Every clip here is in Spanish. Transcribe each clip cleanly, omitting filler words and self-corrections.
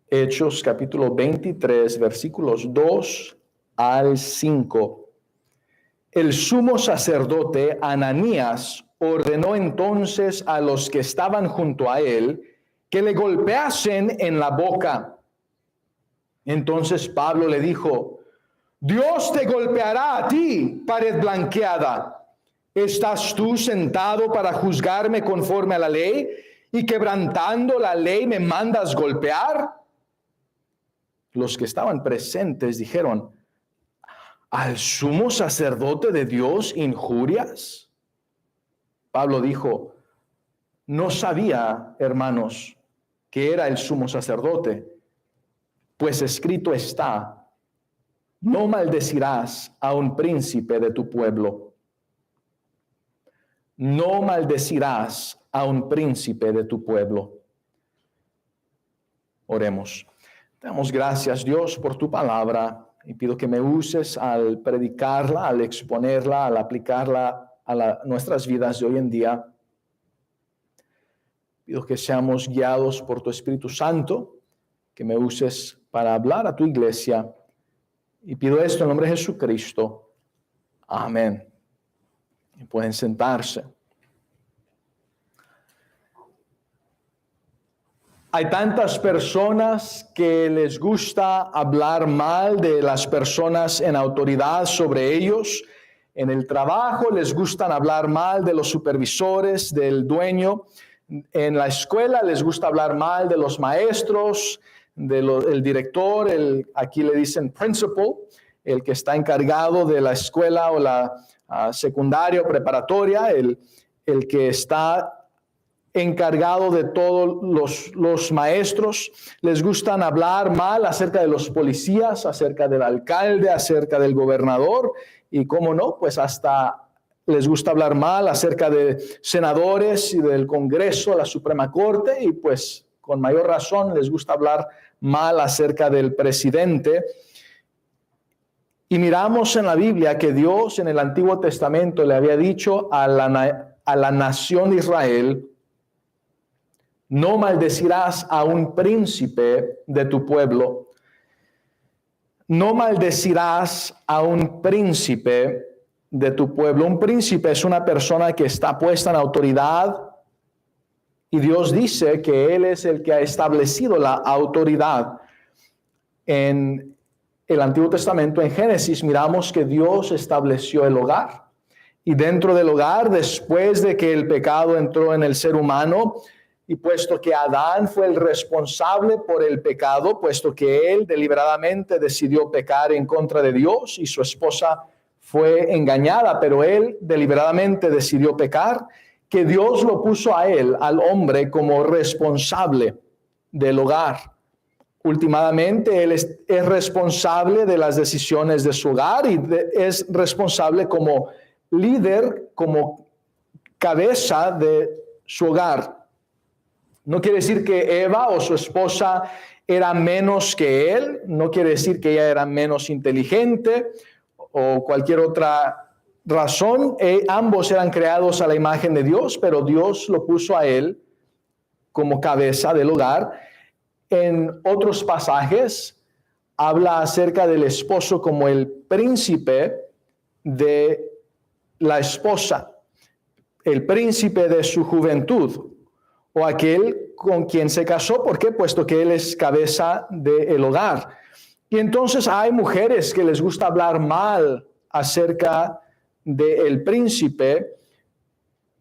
Hechos capítulo 23, versículos 2 al 5. El sumo sacerdote Ananías ordenó entonces a los que estaban junto a él que le golpeasen en la boca. Entonces Pablo le dijo: Dios te golpeará a ti, pared blanqueada. ¿Estás tú sentado para juzgarme conforme a la ley y quebrantando la ley me mandas golpear? Los que estaban presentes dijeron: ¿al sumo sacerdote de Dios injurias? Pablo dijo: no sabía, hermanos, que era el sumo sacerdote, pues escrito está: no maldecirás a un príncipe de tu pueblo. No maldecirás a un príncipe de tu pueblo. Oremos. Te damos gracias, Dios, por tu palabra, y pido que me uses al predicarla, al exponerla, al aplicarla a nuestras vidas de hoy en día. Pido que seamos guiados por tu Espíritu Santo, que me uses para hablar a tu iglesia, y pido esto en nombre de Jesucristo. Amén. Y pueden sentarse. Hay tantas personas que les gusta hablar mal de las personas en autoridad sobre ellos. En el trabajo les gustan hablar mal de los supervisores, del dueño. En la escuela les gusta hablar mal de los maestros, del director, aquí le dicen principal, el que está encargado de la escuela o la secundaria o preparatoria, el que está encargado de todos los maestros. Les gustan hablar mal acerca de los policías, acerca del alcalde, acerca del gobernador, y cómo no, pues hasta les gusta hablar mal acerca de senadores y del Congreso, la Suprema Corte, y pues con mayor razón les gusta hablar mal acerca del presidente. Y miramos en la Biblia que Dios en el Antiguo Testamento le había dicho a la nación de Israel: no maldecirás a un príncipe de tu pueblo. No maldecirás a un príncipe de tu pueblo. Un príncipe es una persona que está puesta en autoridad, y Dios dice que Él es el que ha establecido la autoridad. En el Antiguo Testamento, en Génesis, miramos que Dios estableció el hogar. Y dentro del hogar, después de que el pecado entró en el ser humano, y puesto que Adán fue el responsable por el pecado, puesto que él deliberadamente decidió pecar en contra de Dios y su esposa fue engañada, pero él deliberadamente decidió pecar, que Dios lo puso a él, al hombre, como responsable del hogar. Últimamente, él es responsable de las decisiones de su hogar y es responsable como líder, como cabeza de su hogar. No quiere decir que Eva o su esposa era menos que él, no quiere decir que ella era menos inteligente o cualquier otra razón. Ambos eran creados a la imagen de Dios, pero Dios lo puso a él como cabeza del hogar. En otros pasajes habla acerca del esposo como el príncipe de la esposa, el príncipe de su juventud, o aquel con quien se casó. ¿Por qué? Puesto que él es cabeza del hogar. Y entonces hay mujeres que les gusta hablar mal acerca del príncipe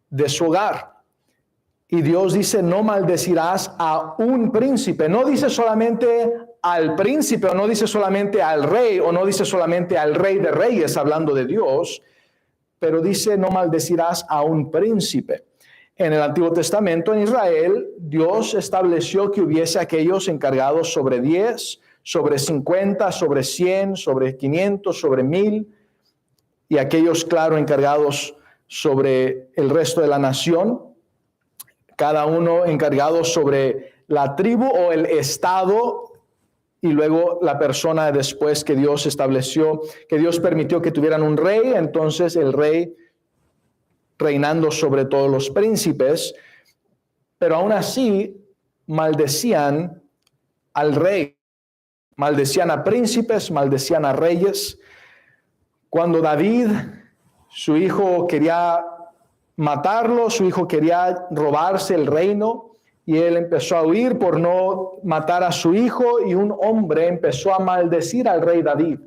de su hogar. Y Dios dice: no maldecirás a un príncipe. No dice solamente al príncipe, o no dice solamente al rey, o no dice solamente al rey de reyes, hablando de Dios, pero dice: no maldecirás a un príncipe. En el Antiguo Testamento, en Israel, Dios estableció que hubiese aquellos encargados sobre 10, sobre 50, sobre 100, sobre 500, sobre 1000, y aquellos, claro, encargados sobre el resto de la nación, cada uno encargado sobre la tribu o el estado, y luego la persona después que Dios estableció, que Dios permitió que tuvieran un rey, entonces el rey reinando sobre todos los príncipes, pero aún así maldecían al rey. Maldecían a príncipes, maldecían a reyes. Cuando David, su hijo, quería matarlo, su hijo quería robarse el reino, y él empezó a huir por no matar a su hijo, y un hombre empezó a maldecir al rey David.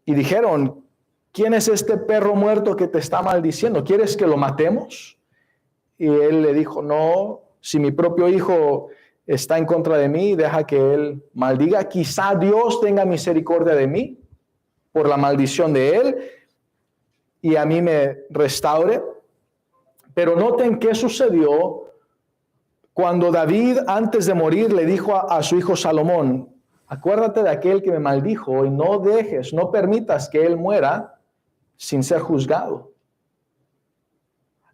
Y dijeron: ¿quién es este perro muerto que te está maldiciendo? ¿Quieres que lo matemos? Y él le dijo: no, si mi propio hijo está en contra de mí, deja que él maldiga. Quizá Dios tenga misericordia de mí por la maldición de él y a mí me restaure. Pero noten qué sucedió cuando David, antes de morir, le dijo a su hijo Salomón: acuérdate de aquel que me maldijo y no dejes, no permitas que él muera sin ser juzgado.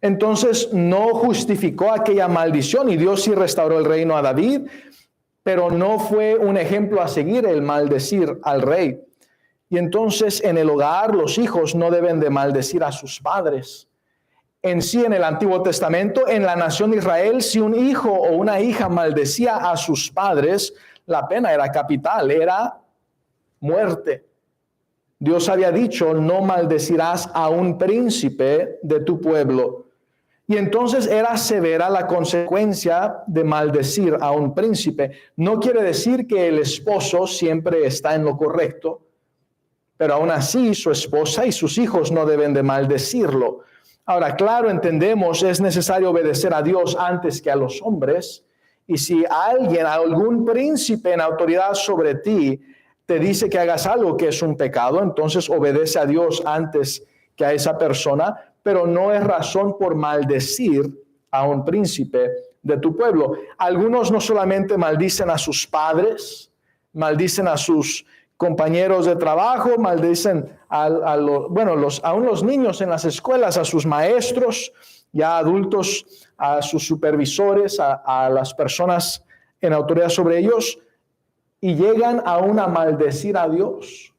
Entonces no justificó aquella maldición, y Dios sí restauró el reino a David, pero no fue un ejemplo a seguir el maldecir al rey. Y entonces en el hogar los hijos no deben de maldecir a sus padres. En sí, en el Antiguo Testamento, en la nación de Israel, si un hijo o una hija maldecía a sus padres, la pena era capital, era muerte. Dios había dicho: no maldecirás a un príncipe de tu pueblo. Y entonces era severa la consecuencia de maldecir a un príncipe. No quiere decir que el esposo siempre está en lo correcto, pero aún así su esposa y sus hijos no deben de maldecirlo. Ahora, claro, entendemos, es necesario obedecer a Dios antes que a los hombres. Y si alguien, algún príncipe en autoridad sobre ti, te dice que hagas algo que es un pecado, entonces obedece a Dios antes que a esa persona, pero no es razón por maldecir a un príncipe de tu pueblo. Algunos no solamente maldicen a sus padres, maldicen a sus compañeros de trabajo, maldicen aún los niños en las escuelas, a sus maestros, ya adultos, a sus supervisores, a las personas en autoridad sobre ellos, y llegan aún a maldecir a Dios.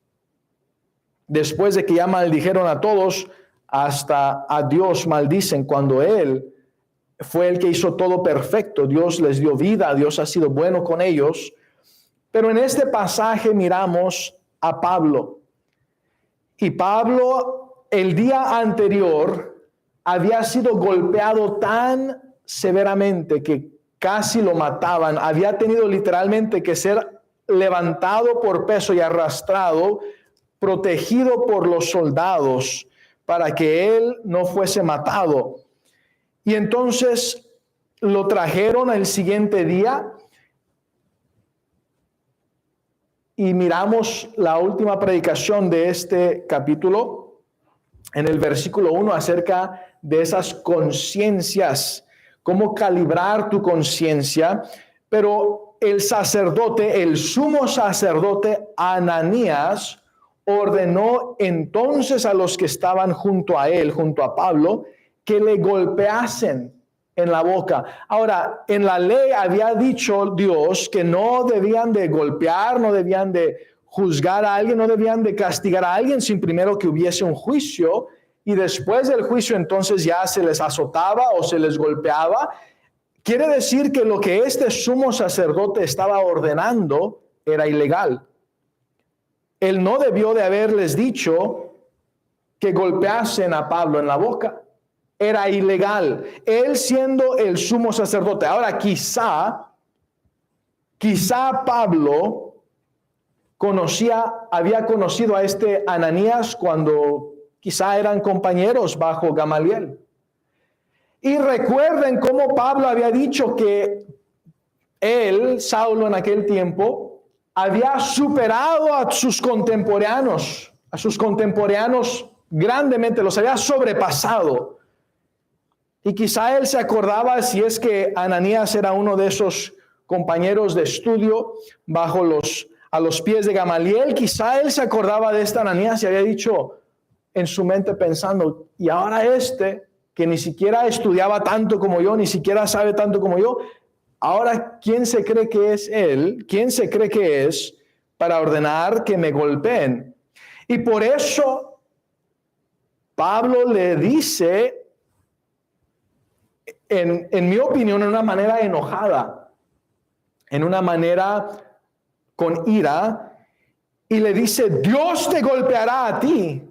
Después de que ya maldijeron a todos, hasta a Dios maldicen cuando Él fue el que hizo todo perfecto. Dios les dio vida, Dios ha sido bueno con ellos. Pero en este pasaje miramos a Pablo. Y Pablo, el día anterior, había sido golpeado tan severamente que casi lo mataban. Había tenido literalmente que ser levantado por peso y arrastrado, protegido por los soldados para que él no fuese matado. Y entonces lo trajeron el siguiente día. Y miramos la última predicación de este capítulo en el versículo 1 acerca de esas conciencias, cómo calibrar tu conciencia. Pero el sacerdote, el sumo sacerdote Ananías, ordenó entonces a los que estaban junto a él, junto a Pablo, que le golpeasen en la boca. Ahora, en la ley había dicho Dios que no debían de golpear, no debían de juzgar a alguien, no debían de castigar a alguien sin primero que hubiese un juicio, y después del juicio entonces ya se les azotaba o se les golpeaba. Quiere decir que lo que este sumo sacerdote estaba ordenando era ilegal. Él no debió de haberles dicho que golpeasen a Pablo en la boca. Era ilegal, él siendo el sumo sacerdote. Ahora, quizá Pablo había conocido a este Ananías cuando quizá eran compañeros bajo Gamaliel. Y recuerden cómo Pablo había dicho que él, Saulo en aquel tiempo, había superado a sus contemporáneos grandemente, los había sobrepasado. Y quizá él se acordaba, si es que Ananías era uno de esos compañeros de estudio a los pies de Gamaliel, quizá él se acordaba de esta Ananías y había dicho en su mente pensando: y ahora que ni siquiera estudiaba tanto como yo, ni siquiera sabe tanto como yo, ahora ¿quién se cree que es él? ¿Quién se cree que es para ordenar que me golpeen? Y por eso Pablo le dice, en mi opinión, en una manera enojada, en una manera con ira y le dice, Dios te golpeará a ti,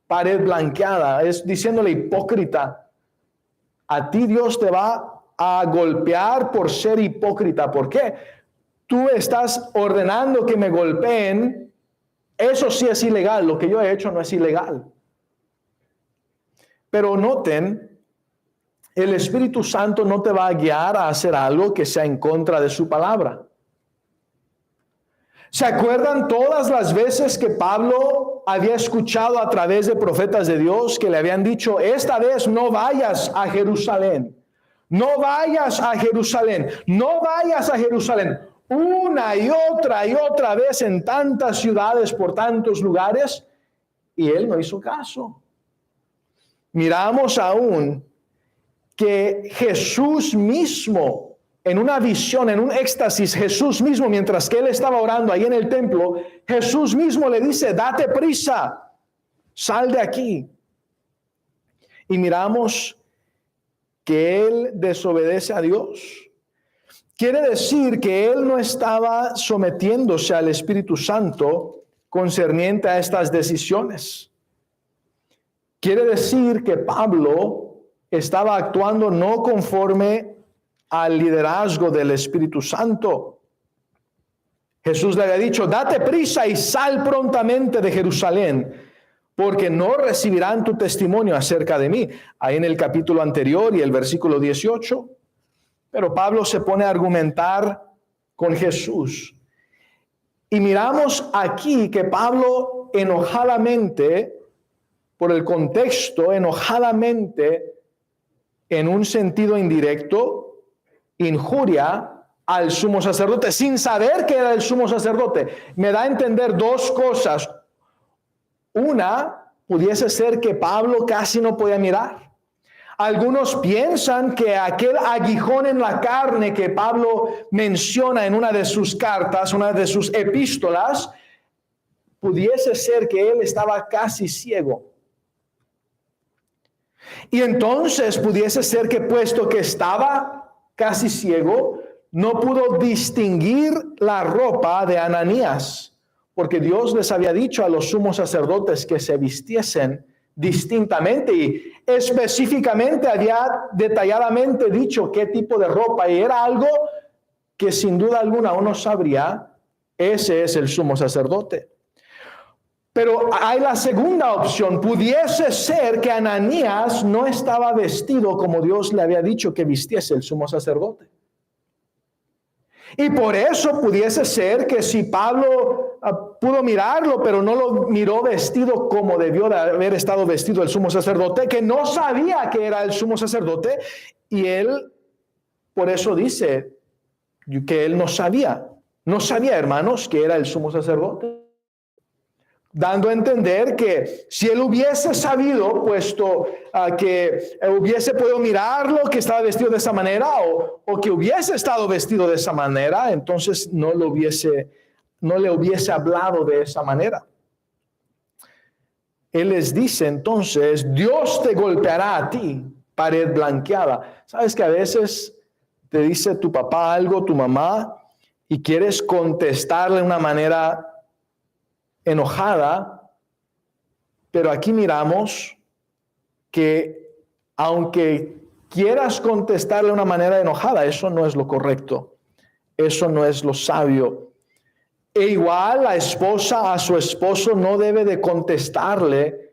pared blanqueada. Es diciéndole, hipócrita, a ti Dios te va a golpear por ser hipócrita. ¿Por qué? Tú estás ordenando que me golpeen. Eso sí es ilegal. Lo que yo he hecho no es ilegal. Pero noten, el Espíritu Santo no te va a guiar a hacer algo que sea en contra de su palabra. ¿Se acuerdan todas las veces que Pablo había escuchado a través de profetas de Dios que le habían dicho, esta vez no vayas a Jerusalén, no vayas a Jerusalén, no vayas a Jerusalén? Una y otra vez en tantas ciudades, por tantos lugares, y él no hizo caso. Miramos aún que Jesús mismo, en una visión, en un éxtasis, Jesús mismo, mientras que él estaba orando ahí en el templo, Jesús mismo le dice, date prisa, sal de aquí. Y miramos que él desobedece a Dios. Quiere decir que él no estaba sometiéndose al Espíritu Santo concerniente a estas decisiones. Quiere decir que Pablo estaba actuando no conforme al liderazgo del Espíritu Santo. Jesús le había dicho, date prisa y sal prontamente de Jerusalén, porque no recibirán tu testimonio acerca de mí. Ahí en el capítulo anterior y el versículo 18. Pero Pablo se pone a argumentar con Jesús. Y miramos aquí que Pablo enojadamente, por el contexto, enojadamente, en un sentido indirecto, injuria al sumo sacerdote, sin saber que era el sumo sacerdote. Me da a entender dos cosas. Una, pudiese ser que Pablo casi no podía mirar. Algunos piensan que aquel aguijón en la carne que Pablo menciona en una de sus cartas, una de sus epístolas, pudiese ser que él estaba casi ciego. Y entonces pudiese ser que puesto que estaba casi ciego, no pudo distinguir la ropa de Ananías, porque Dios les había dicho a los sumos sacerdotes que se vistiesen distintamente y específicamente había detalladamente dicho qué tipo de ropa, y era algo que sin duda alguna uno sabría, ese es el sumo sacerdote. Pero hay la segunda opción. Pudiese ser que Ananías no estaba vestido como Dios le había dicho que vistiese el sumo sacerdote. Y por eso pudiese ser que si Pablo pudo mirarlo, pero no lo miró vestido como debió de haber estado vestido el sumo sacerdote, que no sabía que era el sumo sacerdote, y él por eso dice que él no sabía, hermanos, que era el sumo sacerdote. Dando a entender que si él hubiese sabido, puesto que hubiese podido mirarlo, que estaba vestido de esa manera, o que hubiese estado vestido de esa manera, entonces no le hubiese hablado de esa manera. Él les dice entonces, Dios te golpeará a ti, pared blanqueada. ¿Sabes que a veces te dice tu papá algo, tu mamá, y quieres contestarle de una manera enojada? Pero aquí miramos que aunque quieras contestarle de una manera enojada, eso no es lo correcto, eso no es lo sabio. E igual la esposa a su esposo no debe de contestarle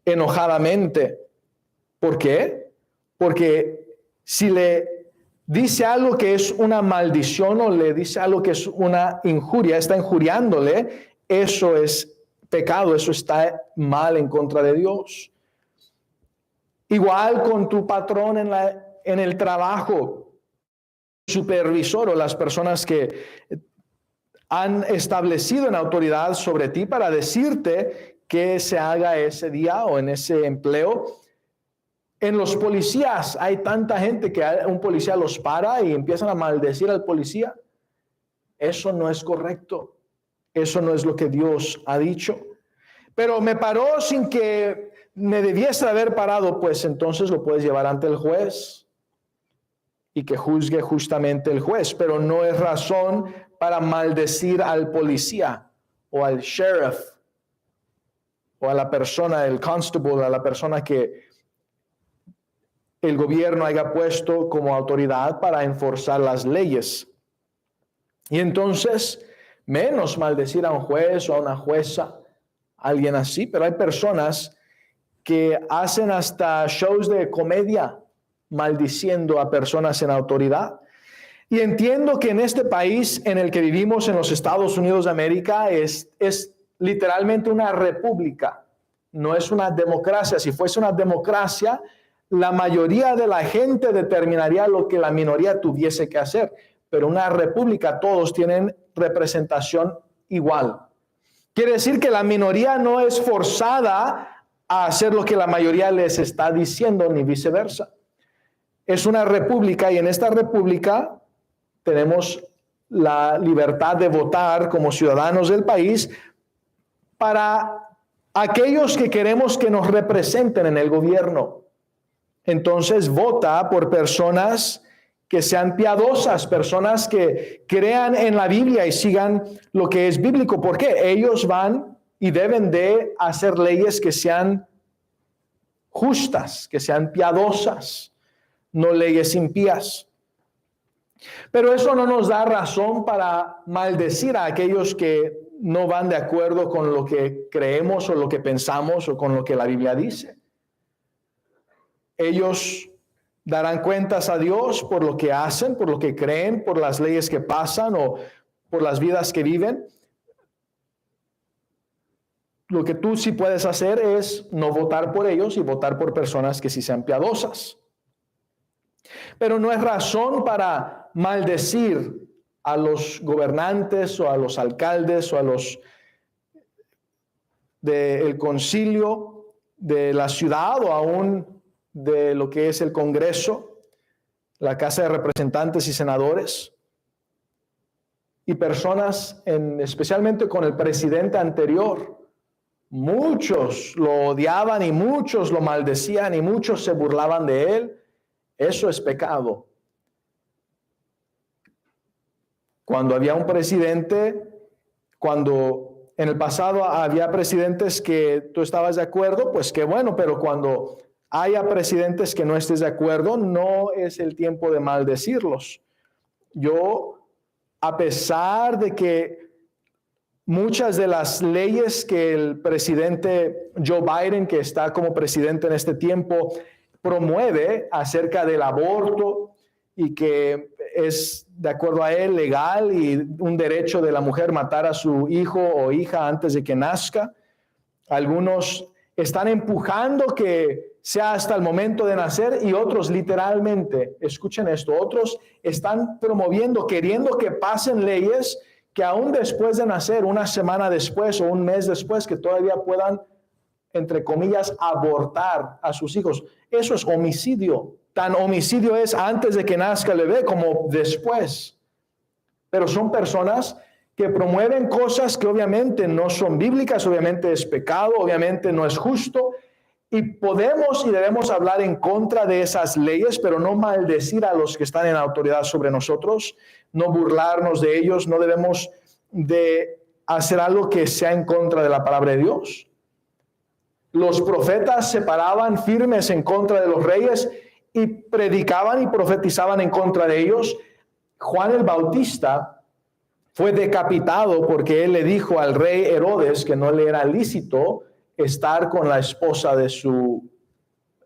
enojadamente. ¿Por qué? Porque si le dice algo que es una maldición o le dice algo que es una injuria, está injuriándole, eso es pecado, eso está mal en contra de Dios. Igual con tu patrón en el trabajo, supervisor o las personas que han establecido una autoridad sobre ti para decirte qué se haga ese día o en ese empleo. En los policías hay tanta gente que un policía los para y empiezan a maldecir al policía. Eso no es correcto. Eso no es lo que Dios ha dicho. Pero me paró sin que me debiese haber parado, pues entonces lo puedes llevar ante el juez y que juzgue justamente el juez. Pero no es razón para maldecir al policía o al sheriff o a la persona, el constable, a la persona que el gobierno haya puesto como autoridad para enforzar las leyes. Y entonces, menos maldecir a un juez o a una jueza, alguien así, pero hay personas que hacen hasta shows de comedia maldiciendo a personas en autoridad. Y entiendo que en este país en el que vivimos, en los Estados Unidos de América, es literalmente una república, no es una democracia. Si fuese una democracia, la mayoría de la gente determinaría lo que la minoría tuviese que hacer, pero una república todos tienen representación igual. Quiere decir que la minoría no es forzada a hacer lo que la mayoría les está diciendo, ni viceversa. Es una república y en esta república tenemos la libertad de votar como ciudadanos del país para aquellos que queremos que nos representen en el gobierno. Entonces vota por personas que sean piadosas, personas que crean en la Biblia y sigan lo que es bíblico. ¿Por qué? Ellos van y deben de hacer leyes que sean justas, que sean piadosas, no leyes impías. Pero eso no nos da razón para maldecir a aquellos que no van de acuerdo con lo que creemos o lo que pensamos o con lo que la Biblia dice. Ellos darán cuentas a Dios por lo que hacen, por lo que creen, por las leyes que pasan o por las vidas que viven. Lo que tú sí puedes hacer es no votar por ellos y votar por personas que sí sean piadosas. Pero no es razón para maldecir a los gobernantes o a los alcaldes o a los del concilio de la ciudad o aún de lo que es el Congreso, la Casa de Representantes y Senadores, y personas, especialmente con el presidente anterior. Muchos lo odiaban y muchos lo maldecían y muchos se burlaban de él. Eso es pecado. Cuando había un presidente, cuando en el pasado había presidentes que tú estabas de acuerdo, pues qué bueno, pero cuando haya presidentes que no estés de acuerdo, no es el tiempo de maldecirlos. Yo, a pesar de que muchas de las leyes que el presidente Joe Biden, que está como presidente en este tiempo, promueve acerca del aborto y que es, de acuerdo a él, legal y un derecho de la mujer matar a su hijo o hija antes de que nazca. Algunos están empujando que sea hasta el momento de nacer y otros literalmente, escuchen esto, otros están promoviendo, queriendo que pasen leyes que aún después de nacer, una semana después o un mes después, que todavía puedan, entre comillas, abortar a sus hijos. Eso es homicidio. Tan homicidio es antes de que nazca el bebé como después. Pero son personas que promueven cosas que obviamente no son bíblicas, obviamente es pecado, obviamente no es justo. Y podemos y debemos hablar en contra de esas leyes, pero no maldecir a los que están en autoridad sobre nosotros, no burlarnos de ellos, no debemos de hacer algo que sea en contra de la palabra de Dios. Los profetas se paraban firmes en contra de los reyes y predicaban y profetizaban en contra de ellos. Juan el Bautista fue decapitado porque él le dijo al rey Herodes que no le era lícito estar con la esposa de su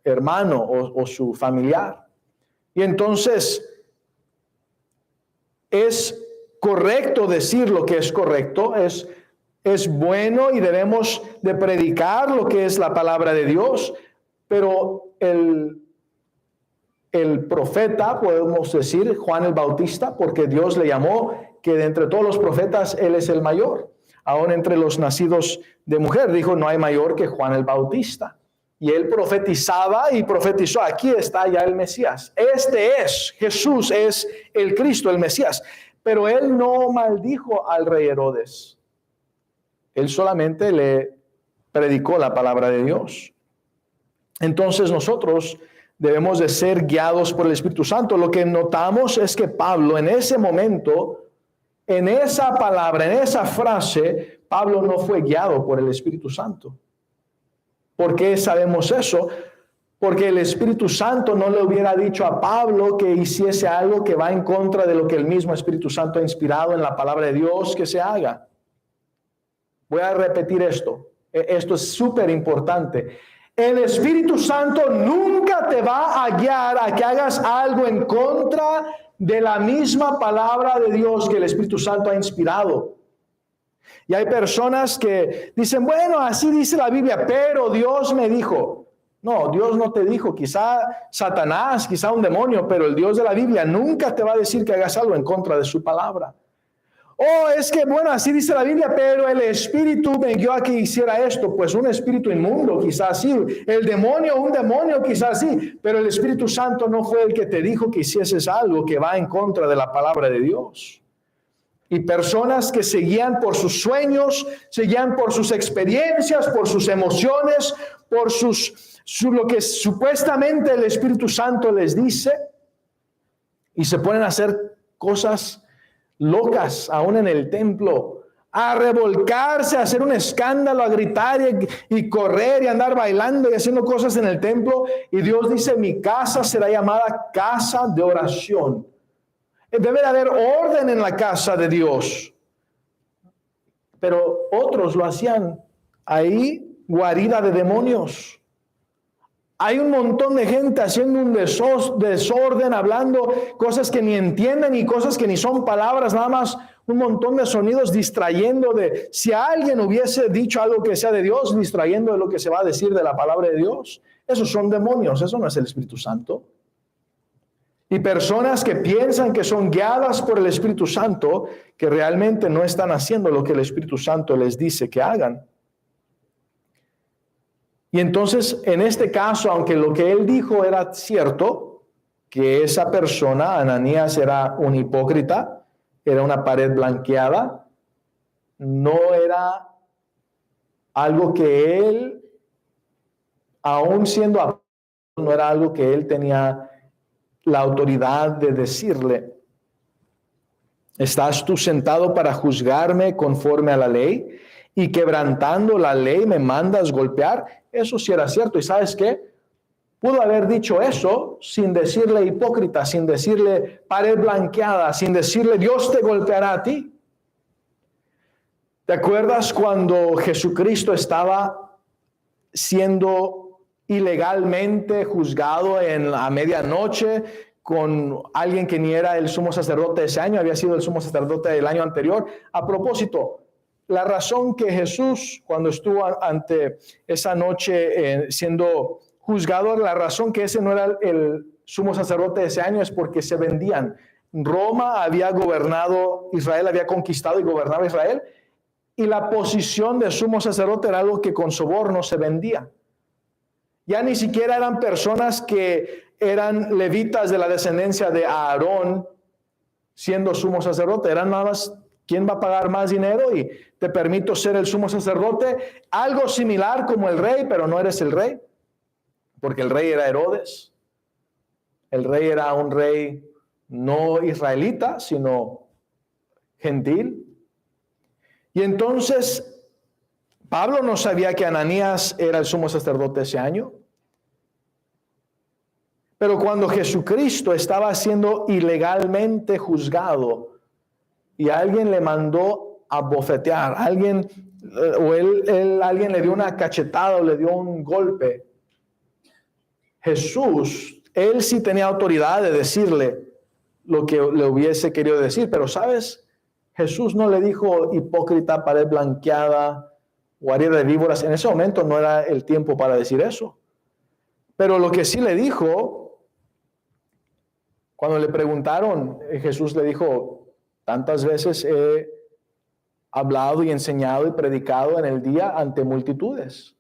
hermano o su familiar. Y entonces es correcto decir lo que es correcto, es bueno y debemos de predicar lo que es la palabra de Dios, pero el profeta, podemos decir, Juan el Bautista, porque Dios le llamó, que de entre todos los profetas él es el mayor. Aún entre los nacidos de mujer, dijo, no hay mayor que Juan el Bautista. Y él profetizaba y profetizó, aquí está ya el Mesías. Este es, Jesús es el Cristo, el Mesías. Pero él no maldijo al rey Herodes. Él solamente le predicó la palabra de Dios. Entonces nosotros debemos de ser guiados por el Espíritu Santo. Lo que notamos es que Pablo en ese momento En esa palabra, en esa frase, Pablo no fue guiado por el Espíritu Santo. ¿Por qué sabemos eso? Porque el Espíritu Santo no le hubiera dicho a Pablo que hiciese algo que va en contra de lo que el mismo Espíritu Santo ha inspirado en la palabra de Dios que se haga. Voy a repetir esto. Esto es súper importante. El Espíritu Santo nunca te va a guiar a que hagas algo en contra de la misma palabra de Dios que el Espíritu Santo ha inspirado. Y hay personas que dicen, bueno, así dice la Biblia, pero Dios me dijo. No, Dios no te dijo, quizá Satanás, quizá un demonio, pero el Dios de la Biblia nunca te va a decir que hagas algo en contra de su palabra. Oh, es que bueno, así dice la Biblia, pero el Espíritu me guió a que hiciera esto. Pues un espíritu inmundo, quizás sí. El demonio, un demonio, quizás sí. Pero el Espíritu Santo no fue el que te dijo que hicieses algo que va en contra de la palabra de Dios. Y personas que se guían por sus sueños, se guían por sus experiencias, por sus emociones, por lo que supuestamente el Espíritu Santo les dice, y se ponen a hacer cosas locas aún en el templo, a revolcarse, a hacer un escándalo, a gritar y correr y andar bailando y haciendo cosas en el templo. Y Dios dice, mi casa será llamada casa de oración. Debe de haber orden en la casa de Dios. Pero otros lo hacían ahí, guarida de demonios. Hay un montón de gente haciendo un desorden, hablando cosas que ni entienden y cosas que ni son palabras, nada más un montón de sonidos distrayendo de, si alguien hubiese dicho algo que sea de Dios, distrayendo de lo que se va a decir de la palabra de Dios. Esos son demonios, eso no es el Espíritu Santo. Y personas que piensan que son guiadas por el Espíritu Santo, que realmente no están haciendo lo que el Espíritu Santo les dice que hagan. Y entonces, en este caso, aunque lo que él dijo era cierto, que esa persona, Ananías, era un hipócrita, era una pared blanqueada, no era algo que él, aún siendo apóstol, no era algo que él tenía la autoridad de decirle. ¿Estás tú sentado para juzgarme conforme a la ley? Y quebrantando la ley me mandas golpear. Eso sí era cierto. ¿Y sabes qué? Pudo haber dicho eso sin decirle hipócrita, sin decirle pared blanqueada, sin decirle Dios te golpeará a ti. ¿Te acuerdas cuando Jesucristo estaba siendo ilegalmente juzgado a medianoche con alguien que ni era el sumo sacerdote ese año, había sido el sumo sacerdote del año anterior? A propósito, la razón que Jesús, cuando estuvo ante esa noche siendo juzgado, la razón que ese no era el sumo sacerdote de ese año es porque se vendían. Roma había gobernado Israel, había conquistado y gobernaba Israel, y la posición de sumo sacerdote era algo que con soborno se vendía. Ya ni siquiera eran personas que eran levitas de la descendencia de Aarón siendo sumo sacerdote, eran nada más quién va a pagar más dinero y te permito ser el sumo sacerdote, algo similar como el rey, pero no eres el rey, porque el rey era Herodes. El rey era un rey no israelita, sino gentil. Y entonces Pablo no sabía que Ananías era el sumo sacerdote ese año. Pero cuando Jesucristo estaba siendo ilegalmente juzgado y alguien le mandó a bofetear, alguien le dio una cachetada o le dio un golpe, Jesús, él sí tenía autoridad de decirle lo que le hubiese querido decir, pero ¿sabes? Jesús no le dijo hipócrita, pared blanqueada, guarida de víboras. En ese momento no era el tiempo para decir eso. Pero lo que sí le dijo, cuando le preguntaron, Jesús le dijo, tantas veces he hablado y enseñado y predicado en el día ante multitudes.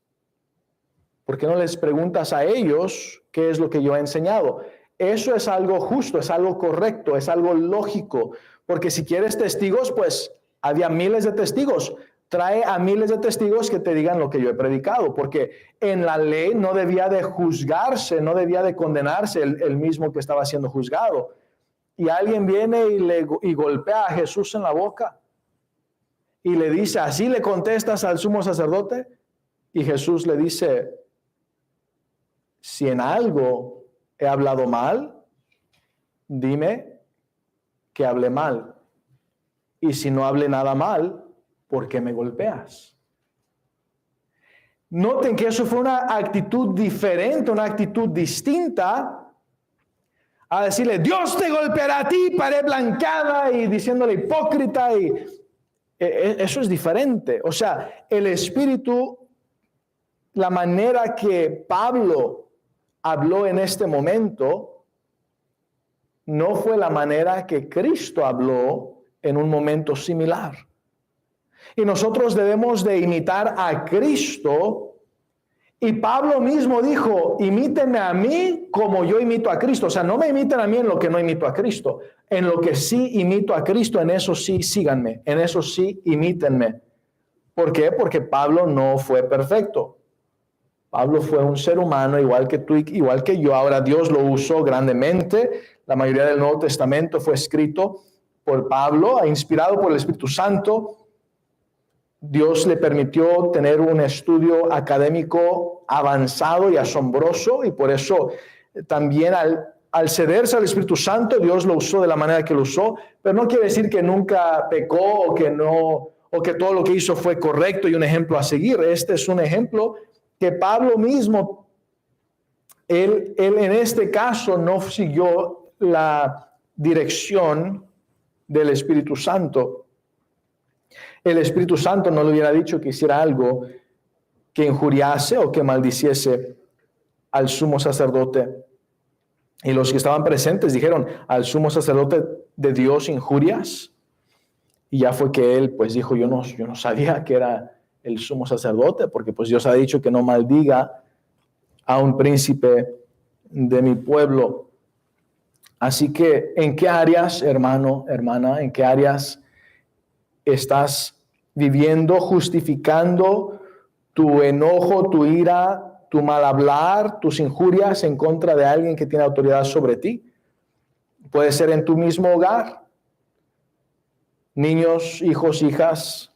¿Por qué no les preguntas a ellos qué es lo que yo he enseñado? Eso es algo justo, es algo correcto, es algo lógico. Porque si quieres testigos, pues había miles de testigos. Trae a miles de testigos que te digan lo que yo he predicado, porque en la ley no debía de juzgarse, no debía de condenarse el mismo que estaba siendo juzgado. y alguien viene y golpea a Jesús en la boca y le dice, ¿así le contestas al sumo sacerdote? Y Jesús le dice, si en algo he hablado mal, dime que hablé mal. Y si no hablé nada mal, ¿por qué me golpeas? Noten que eso fue una actitud diferente, una actitud distinta a decirle, Dios te golpeará a ti, pared blancada, y diciéndole hipócrita, y eso es diferente. O sea, el Espíritu, la manera que Pablo habló en este momento, no fue la manera que Cristo habló en un momento similar. Y nosotros debemos de imitar a Cristo. Y Pablo mismo dijo, imítenme a mí como yo imito a Cristo. O sea, no me imiten a mí en lo que no imito a Cristo. En lo que sí imito a Cristo, en eso sí síganme. En eso sí imítenme. ¿Por qué? Porque Pablo no fue perfecto. Pablo fue un ser humano igual que tú, igual que yo. Ahora Dios lo usó grandemente. La mayoría del Nuevo Testamento fue escrito por Pablo, inspirado por el Espíritu Santo. Dios le permitió tener un estudio académico avanzado y asombroso, y por eso también al cederse al Espíritu Santo, Dios lo usó de la manera que lo usó, pero no quiere decir que nunca pecó o que todo lo que hizo fue correcto y un ejemplo a seguir. Este es un ejemplo que Pablo mismo, él en este caso no siguió la dirección del Espíritu Santo. El Espíritu Santo no le hubiera dicho que hiciera algo que injuriase o que maldiciese al sumo sacerdote. Y los que estaban presentes dijeron, ¿al sumo sacerdote de Dios injurias? Y ya fue que él pues dijo, yo no sabía que era el sumo sacerdote, porque pues Dios ha dicho que no maldiga a un príncipe de mi pueblo. Así que, ¿en qué áreas, hermano, hermana, en qué áreas estás viviendo, justificando tu enojo, tu ira, tu mal hablar, tus injurias en contra de alguien que tiene autoridad sobre ti? Puede ser en tu mismo hogar. Niños, hijos, hijas,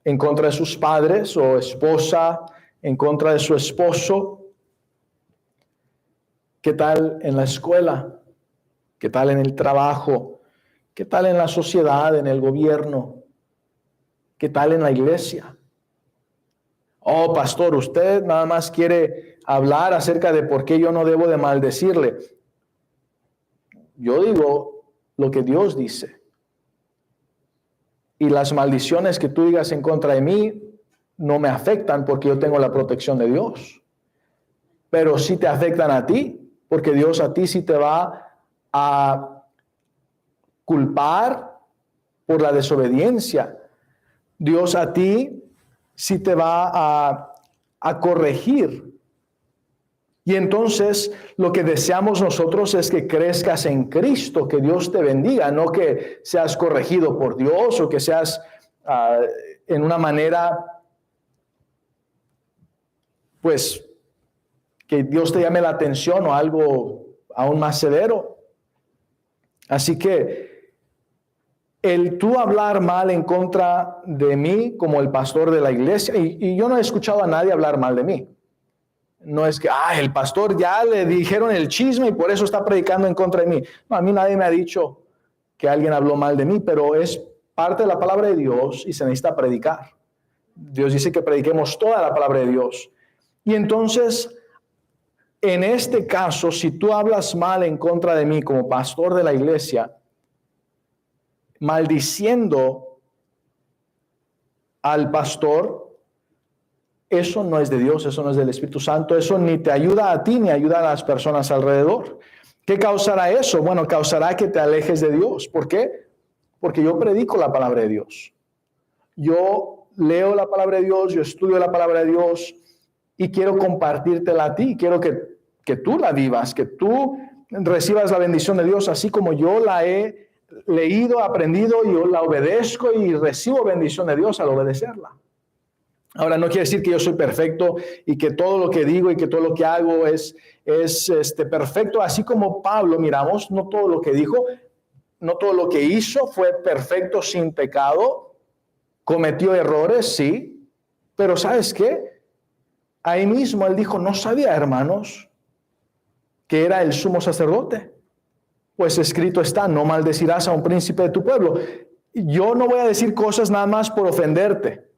en contra de sus padres, o esposa en contra de su esposo. ¿Qué tal en la escuela? ¿Qué tal en el trabajo? ¿Qué tal en la sociedad, en el gobierno? ¿Qué tal en la iglesia? Oh, pastor, usted nada más quiere hablar acerca de por qué yo no debo de maldecirle. Yo digo lo que Dios dice. Y las maldiciones que tú digas en contra de mí no me afectan porque yo tengo la protección de Dios. Pero sí te afectan a ti, porque Dios a ti sí te va a culpar por la desobediencia. Dios a ti sí te va a corregir. Y entonces lo que deseamos nosotros es que crezcas en Cristo, que Dios te bendiga, no que seas corregido por Dios o que seas en una manera, pues, que Dios te llame la atención o algo aún más severo. Así que el tú hablar mal en contra de mí como el pastor de la iglesia, y yo no he escuchado a nadie hablar mal de mí. No es que, el pastor ya le dijeron el chisme y por eso está predicando en contra de mí. No, a mí nadie me ha dicho que alguien habló mal de mí, pero es parte de la palabra de Dios y se necesita predicar. Dios dice que prediquemos toda la palabra de Dios. Y entonces, en este caso, si tú hablas mal en contra de mí como pastor de la iglesia, maldiciendo al pastor, eso no es de Dios, eso no es del Espíritu Santo, eso ni te ayuda a ti ni ayuda a las personas alrededor. ¿Qué causará eso? Bueno, causará que te alejes de Dios. ¿Por qué? Porque yo predico la palabra de Dios. Yo leo la palabra de Dios, yo estudio la palabra de Dios y quiero compartírtela a ti. Quiero que tú la vivas, que tú recibas la bendición de Dios así como yo la he leído, aprendido, yo la obedezco y recibo bendición de Dios al obedecerla. Ahora, no quiere decir que yo soy perfecto y que todo lo que digo y que todo lo que hago es es perfecto, así como Pablo, miramos, no todo lo que dijo, no todo lo que hizo fue perfecto sin pecado, cometió errores, sí, pero ¿sabes qué? Ahí mismo él dijo, no sabía, hermanos, que era el sumo sacerdote. Pues escrito está, no maldecirás a un príncipe de tu pueblo. Yo no voy a decir cosas nada más por ofenderte.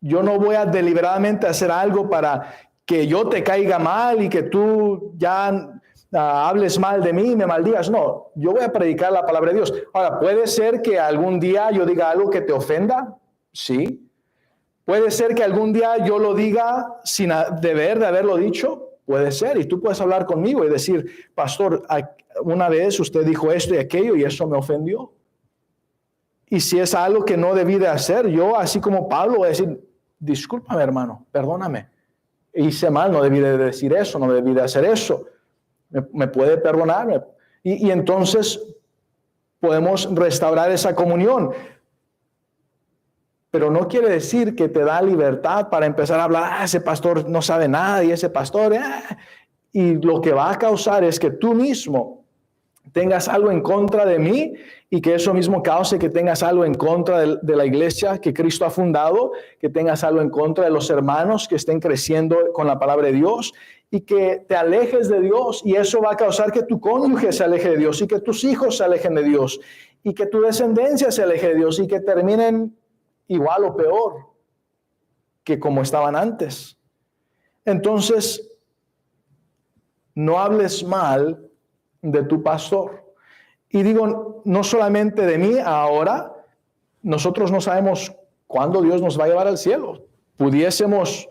Yo no voy a deliberadamente hacer algo para que yo te caiga mal y que tú ya hables mal de mí y me maldigas. No, yo voy a predicar la palabra de Dios. Ahora, ¿puede ser que algún día yo diga algo que te ofenda? Sí. ¿Puede ser que algún día yo lo diga sin deber de haberlo dicho? Puede ser. Y tú puedes hablar conmigo y decir, pastor, una vez usted dijo esto y aquello y eso me ofendió. Y si es algo que no debí de hacer, yo, así como Pablo, voy a decir, discúlpame, hermano, perdóname. Hice mal, no debí de decir eso, no debí de hacer eso. ¿Me puede perdonar? Y entonces podemos restaurar esa comunión. Pero no quiere decir que te da libertad para empezar a hablar, ese pastor no sabe nada y ese pastor... Y lo que va a causar es que tú mismo tengas algo en contra de mí y que eso mismo cause que tengas algo en contra de la iglesia que Cristo ha fundado, que tengas algo en contra de los hermanos que estén creciendo con la palabra de Dios y que te alejes de Dios, y eso va a causar que tu cónyuge se aleje de Dios y que tus hijos se alejen de Dios y que tu descendencia se aleje de Dios y que terminen igual o peor que como estaban antes. Entonces, no hables mal de tu pastor. Y digo, no solamente de mí ahora, nosotros no sabemos cuándo Dios nos va a llevar al cielo. Pudiésemos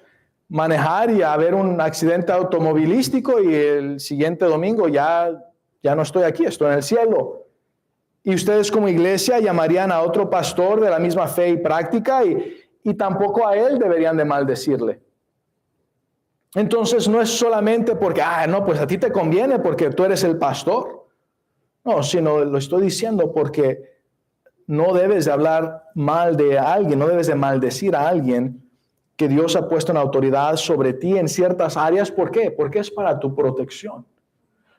manejar y haber un accidente automovilístico y el siguiente domingo ya no estoy aquí, estoy en el cielo. Y ustedes como iglesia llamarían a otro pastor de la misma fe y práctica y tampoco a él deberían de maldecirle. Entonces no es solamente porque, no, pues a ti te conviene porque tú eres el pastor. No, sino lo estoy diciendo porque no debes de hablar mal de alguien, no debes de maldecir a alguien que Dios ha puesto en autoridad sobre ti en ciertas áreas. ¿Por qué? Porque es para tu protección.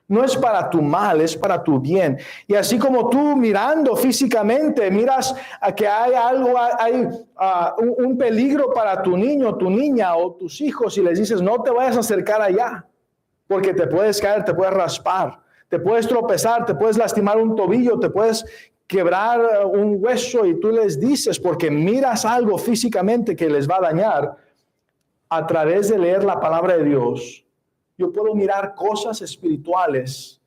No es para tu mal, es para tu bien. Y así como tú mirando físicamente, miras a que hay algo, hay un peligro para tu niño, tu niña o tus hijos y les dices, no te vayas a acercar allá, porque te puedes caer, te puedes raspar, te puedes tropezar, te puedes lastimar un tobillo, te puedes quebrar un hueso, y tú les dices, porque miras algo físicamente que les va a dañar. A través de leer la palabra de Dios, yo puedo mirar cosas espirituales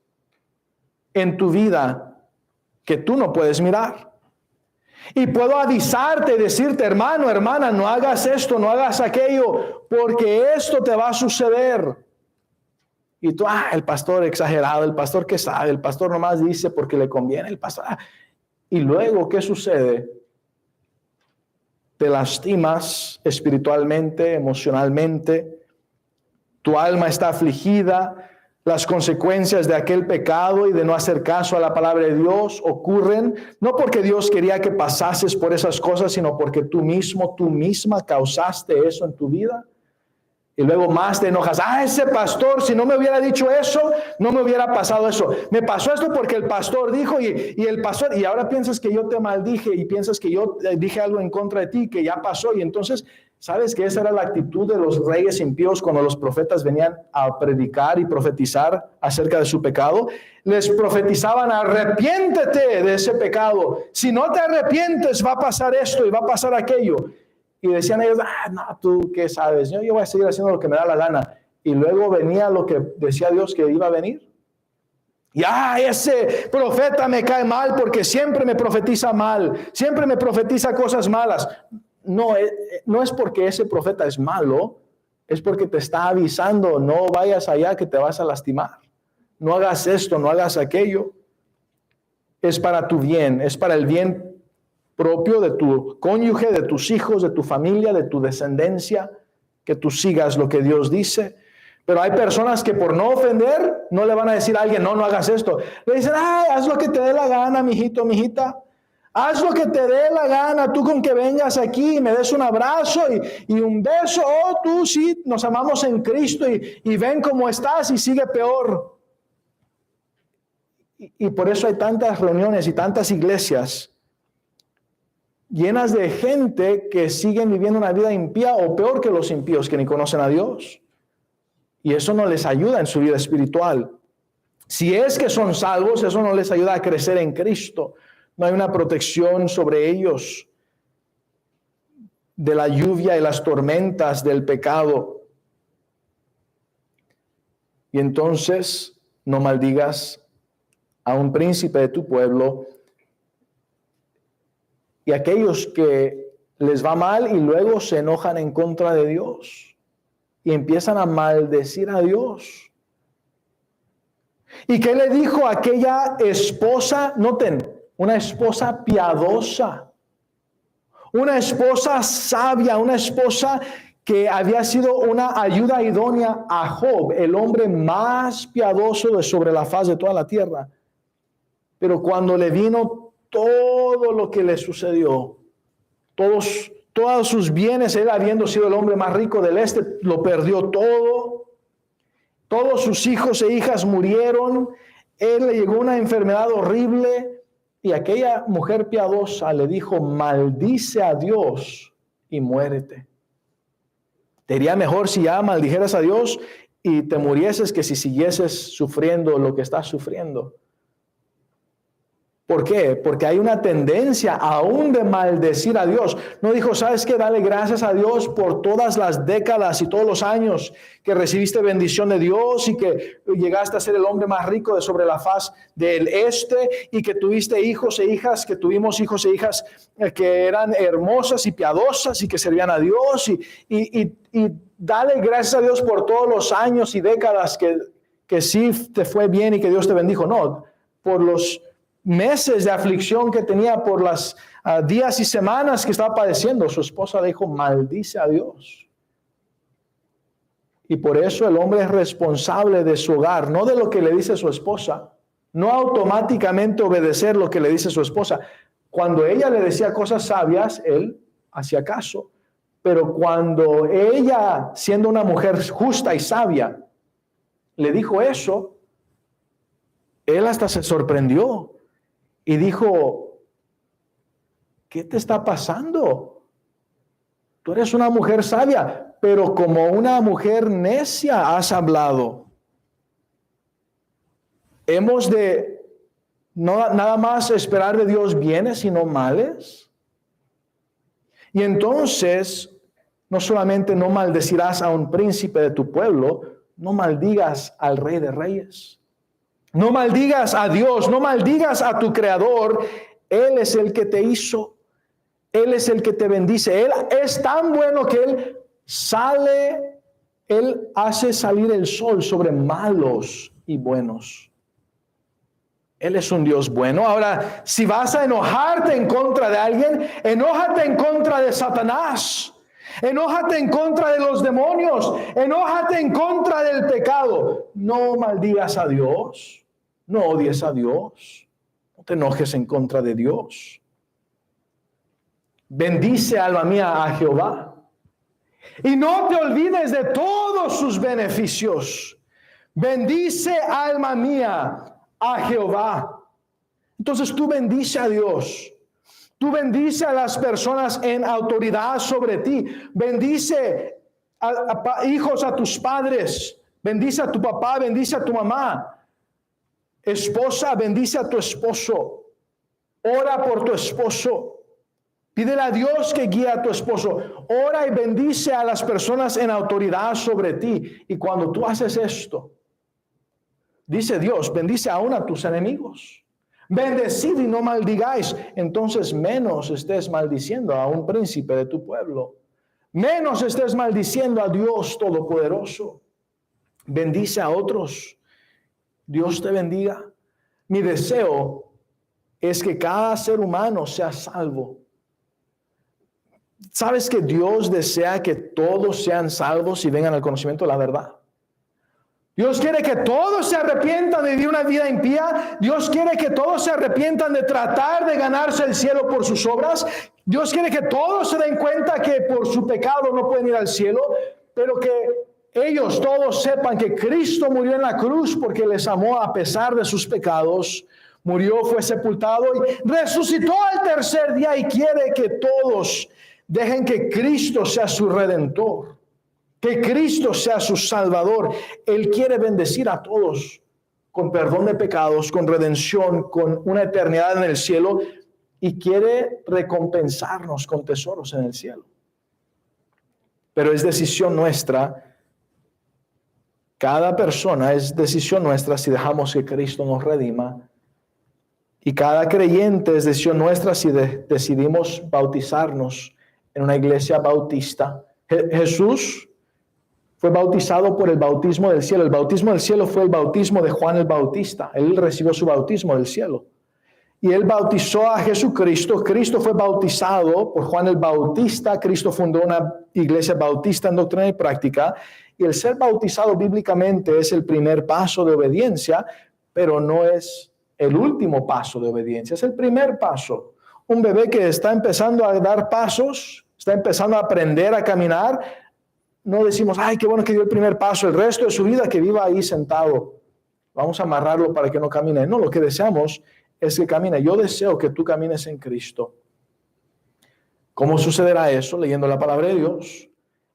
en tu vida que tú no puedes mirar. Y puedo avisarte y decirte, hermano, hermana, no hagas esto, no hagas aquello, porque esto te va a suceder. Y tú, el pastor exagerado, el pastor que sabe, el pastor nomás dice porque le conviene, el pastor. Y luego, ¿qué sucede? Te lastimas espiritualmente, emocionalmente. Tu alma está afligida, las consecuencias de aquel pecado y de no hacer caso a la palabra de Dios ocurren, no porque Dios quería que pasases por esas cosas, sino porque tú misma causaste eso en tu vida. Y luego más te enojas, ese pastor, si no me hubiera dicho eso, no me hubiera pasado eso. Me pasó esto porque el pastor dijo y el pastor, y ahora piensas que yo te maldije y piensas que yo dije algo en contra de ti, que ya pasó. Y entonces, ¿sabes que esa era la actitud de los reyes impíos cuando los profetas venían a predicar y profetizar acerca de su pecado? Les profetizaban, arrepiéntete de ese pecado. Si no te arrepientes, va a pasar esto y va a pasar aquello. Y decían ellos, no, tú qué sabes, yo voy a seguir haciendo lo que me da la gana. Y luego venía lo que decía Dios que iba a venir. Y ese profeta me cae mal porque siempre me profetiza mal, siempre me profetiza cosas malas. No es porque ese profeta es malo, es porque te está avisando, no vayas allá que te vas a lastimar. No hagas esto, no hagas aquello. Es para tu bien, es para el bien propio de tu cónyuge, de tus hijos, de tu familia, de tu descendencia, que tú sigas lo que Dios dice. Pero hay personas que por no ofender, no le van a decir a alguien, no hagas esto. Le dicen, haz lo que te dé la gana, mijito, mijita. Haz lo que te dé la gana, tú con que vengas aquí y me des un abrazo y un beso. Oh, tú sí, nos amamos en Cristo y ven cómo estás y sigue peor. Y por eso hay tantas reuniones y tantas iglesias llenas de gente que siguen viviendo una vida impía o peor que los impíos que ni conocen a Dios. Y eso no les ayuda en su vida espiritual. Si es que son salvos, eso no les ayuda a crecer en Cristo. No hay una protección sobre ellos de la lluvia y las tormentas del pecado. Y entonces no maldigas a un príncipe de tu pueblo y aquellos que les va mal y luego se enojan en contra de Dios y empiezan a maldecir a Dios. ¿Y qué le dijo aquella esposa? Noten, una esposa piadosa, una esposa sabia, una esposa que había sido una ayuda idónea a Job, el hombre más piadoso de sobre la faz de toda la tierra. Pero cuando le vino todo lo que le sucedió, todos sus bienes, él habiendo sido el hombre más rico del este, lo perdió todo. Todos sus hijos e hijas murieron. Él le llegó una enfermedad horrible y aquella mujer piadosa le dijo: maldice a Dios y muérete. Te iría mejor si ya maldijeras a Dios y te murieses que si siguieses sufriendo lo que estás sufriendo. ¿Por qué? Porque hay una tendencia aún de maldecir a Dios. No dijo: ¿sabes qué? Dale gracias a Dios por todas las décadas y todos los años que recibiste bendición de Dios y que llegaste a ser el hombre más rico de sobre la faz del este y que tuviste hijos e hijas, que tuvimos hijos e hijas que eran hermosas y piadosas y que servían a Dios y dale gracias a Dios por todos los años y décadas que sí te fue bien y que Dios te bendijo. No, por los meses de aflicción que tenía, por las días y semanas que estaba padeciendo, su esposa dijo: maldice a Dios. Y por eso el hombre es responsable de su hogar, no de lo que le dice su esposa. No automáticamente obedecer lo que le dice su esposa. Cuando ella le decía cosas sabias, él hacía caso. Pero cuando ella, siendo una mujer justa y sabia, le dijo eso, él hasta se sorprendió. Y dijo: ¿qué te está pasando? Tú eres una mujer sabia, pero como una mujer necia has hablado. Hemos de no nada más esperar de Dios bienes, sino males. Y entonces, no solamente no maldecirás a un príncipe de tu pueblo, no maldigas al Rey de Reyes. No maldigas a Dios, no maldigas a tu Creador. Él es el que te hizo, Él es el que te bendice. Él es tan bueno que Él hace salir el sol sobre malos y buenos. Él es un Dios bueno. Ahora, si vas a enojarte en contra de alguien, enójate en contra de Satanás. Enójate en contra de los demonios. Enójate en contra del pecado. No maldigas a Dios. No odies a Dios. No te enojes en contra de Dios. Bendice, alma mía, a Jehová. Y no te olvides de todos sus beneficios. Bendice, alma mía, a Jehová. Entonces tú bendice a Dios. Tú bendice a las personas en autoridad sobre ti. Bendice hijos a tus padres. Bendice a tu papá, bendice a tu mamá. Esposa, bendice a tu esposo. Ora por tu esposo. Pídele a Dios que guíe a tu esposo. Ora y bendice a las personas en autoridad sobre ti. Y cuando tú haces esto, dice Dios, bendice aún a tus enemigos. Bendecid y no maldigáis. Entonces menos estés maldiciendo a un príncipe de tu pueblo. Menos estés maldiciendo a Dios Todopoderoso. Bendice a otros. Dios te bendiga. Mi deseo es que cada ser humano sea salvo. ¿Sabes que Dios desea que todos sean salvos y vengan al conocimiento de la verdad? Dios quiere que todos se arrepientan de vivir una vida impía. Dios quiere que todos se arrepientan de tratar de ganarse el cielo por sus obras. Dios quiere que todos se den cuenta que por su pecado no pueden ir al cielo, pero que ellos todos sepan que Cristo murió en la cruz porque les amó a pesar de sus pecados. Murió, fue sepultado y resucitó al tercer día, y quiere que todos dejen que Cristo sea su redentor, que Cristo sea su salvador. Él quiere bendecir a todos con perdón de pecados, con redención, con una eternidad en el cielo, y quiere recompensarnos con tesoros en el cielo. Pero es decisión nuestra. Cada persona, es decisión nuestra si dejamos que Cristo nos redima. Y cada creyente es decisión nuestra si decidimos bautizarnos en una iglesia bautista. Jesús fue bautizado por el bautismo del cielo. El bautismo del cielo fue el bautismo de Juan el Bautista. Él recibió su bautismo del cielo. Y él bautizó a Jesucristo. Cristo fue bautizado por Juan el Bautista. Cristo fundó una iglesia bautista en doctrina y práctica. Y el ser bautizado bíblicamente es el primer paso de obediencia, pero no es el último paso de obediencia. Es el primer paso. Un bebé que está empezando a dar pasos, está empezando a aprender a caminar, no decimos, ay, qué bueno que dio el primer paso, el resto de su vida que viva ahí sentado. Vamos a amarrarlo para que no camine. No, lo que deseamos es que camine. Yo deseo que tú camines en Cristo. ¿Cómo sucederá eso? Leyendo la palabra de Dios.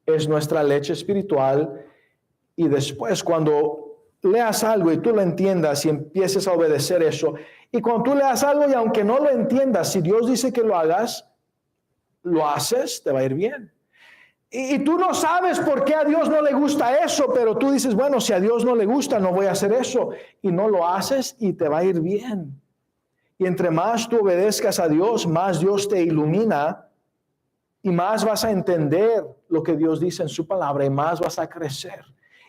Es nuestra leche espiritual. Y después, cuando leas algo y tú lo entiendas y empieces a obedecer eso, y cuando tú leas algo y aunque no lo entiendas, si Dios dice que lo hagas, lo haces, te va a ir bien. Y tú no sabes por qué a Dios no le gusta eso, pero tú dices, bueno, si a Dios no le gusta, no voy a hacer eso. Y no lo haces y te va a ir bien. Y entre más tú obedezcas a Dios, más Dios te ilumina y más vas a entender lo que Dios dice en su palabra y más vas a crecer.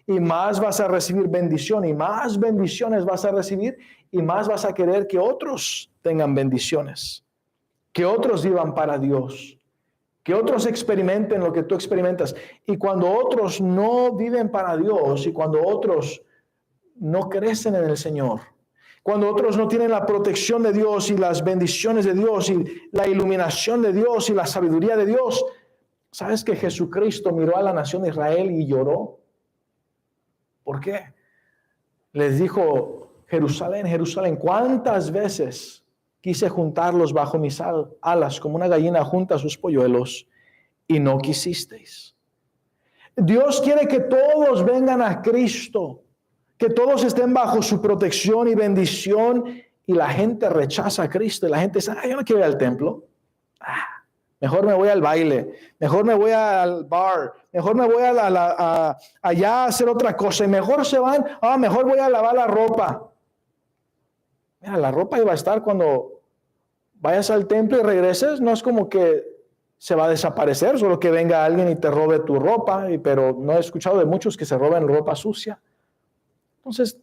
Y más vas a recibir bendición y más bendiciones vas a recibir y más vas a querer que otros tengan bendiciones, que otros vivan para Dios, que otros experimenten lo que tú experimentas. Y cuando otros no viven para Dios y cuando otros no crecen en el Señor, cuando otros no tienen la protección de Dios y las bendiciones de Dios y la iluminación de Dios y la sabiduría de Dios, ¿sabes que Jesucristo miró a la nación de Israel y lloró? ¿Por qué? Les dijo, Jerusalén, Jerusalén, ¿cuántas veces quise juntarlos bajo mis alas como una gallina junta sus polluelos y no quisisteis? Dios quiere que todos vengan a Cristo, que todos estén bajo su protección y bendición, y la gente rechaza a Cristo y la gente dice, yo no quiero ir al templo. Mejor me voy al baile, mejor me voy al bar, mejor me voy allá a hacer otra cosa, y mejor se van, mejor voy a lavar la ropa. Mira, la ropa iba a estar cuando vayas al templo y regreses, no es como que se va a desaparecer, solo que venga alguien y te robe tu ropa, pero no he escuchado de muchos que se roben ropa sucia. Entonces,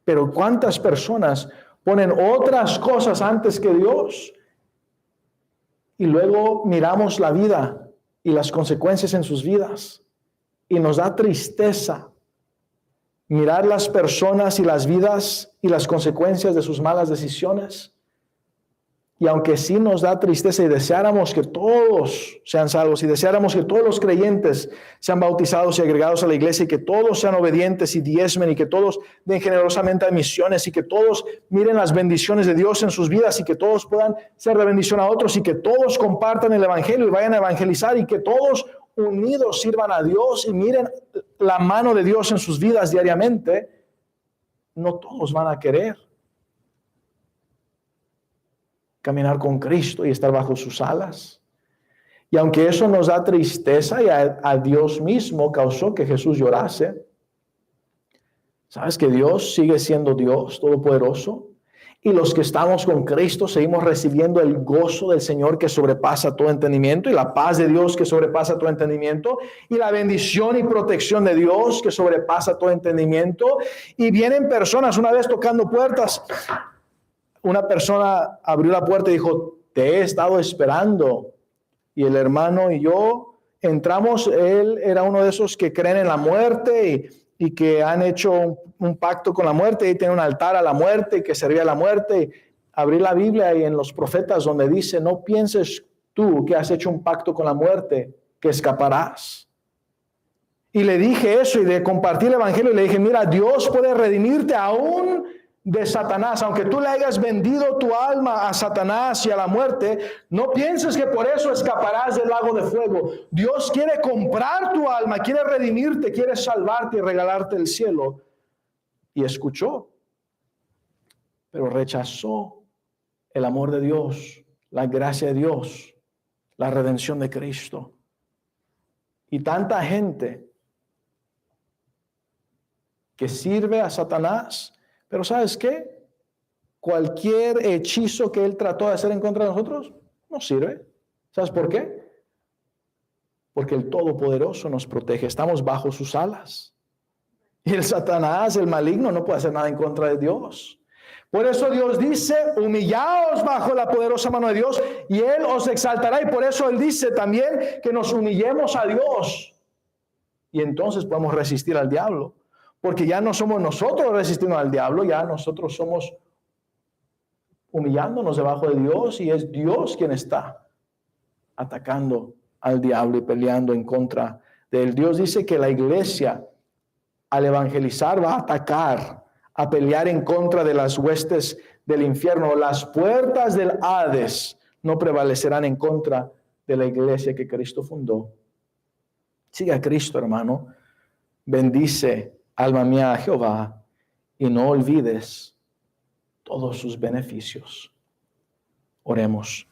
pero ¿cuántas personas ponen otras cosas antes que Dios? Y luego miramos la vida y las consecuencias en sus vidas. Y nos da tristeza mirar las personas y las vidas y las consecuencias de sus malas decisiones. Y aunque sí nos da tristeza y deseáramos que todos sean salvos y deseáramos que todos los creyentes sean bautizados y agregados a la iglesia y que todos sean obedientes y diezmen y que todos den generosamente a misiones y que todos miren las bendiciones de Dios en sus vidas y que todos puedan ser de bendición a otros y que todos compartan el evangelio y vayan a evangelizar y que todos unidos sirvan a Dios y miren la mano de Dios en sus vidas diariamente, no todos van a querer caminar con Cristo y estar bajo sus alas. Y aunque eso nos da tristeza y a Dios mismo causó que Jesús llorase, ¿sabes que Dios sigue siendo Dios todopoderoso? Y los que estamos con Cristo seguimos recibiendo el gozo del Señor que sobrepasa todo entendimiento y la paz de Dios que sobrepasa todo entendimiento y la bendición y protección de Dios que sobrepasa todo entendimiento. Y vienen personas una vez tocando puertas. Una persona abrió la puerta y dijo, te he estado esperando. Y el hermano y yo entramos, él era uno de esos que creen en la muerte y que han hecho un pacto con la muerte y tienen un altar a la muerte y que servía a la muerte. Abrí la Biblia y en los profetas donde dice, no pienses tú que has hecho un pacto con la muerte, que escaparás. Y le dije eso y de compartir el evangelio, le dije, mira, Dios puede redimirte aún de Satanás, aunque tú le hayas vendido tu alma a Satanás y a la muerte, no pienses que por eso escaparás del lago de fuego. Dios quiere comprar tu alma, quiere redimirte, quiere salvarte y regalarte el cielo. Y escuchó, pero rechazó el amor de Dios, la gracia de Dios, la redención de Cristo. Y tanta gente que sirve a Satanás, pero ¿sabes qué? Cualquier hechizo que él trató de hacer en contra de nosotros, no sirve. ¿Sabes por qué? Porque el Todopoderoso nos protege, estamos bajo sus alas. Y el Satanás, el maligno, no puede hacer nada en contra de Dios. Por eso Dios dice, humillaos bajo la poderosa mano de Dios y Él os exaltará. Y por eso Él dice también que nos humillemos a Dios. Y entonces podemos resistir al diablo. Porque ya no somos nosotros resistiendo al diablo, ya nosotros somos humillándonos debajo de Dios y es Dios quien está atacando al diablo y peleando en contra de él. Dios dice que la iglesia al evangelizar va a atacar, a pelear en contra de las huestes del infierno. Las puertas del Hades no prevalecerán en contra de la iglesia que Cristo fundó. Sigue a Cristo, hermano. Bendice, alma mía, a Jehová, y no olvides todos sus beneficios. Oremos.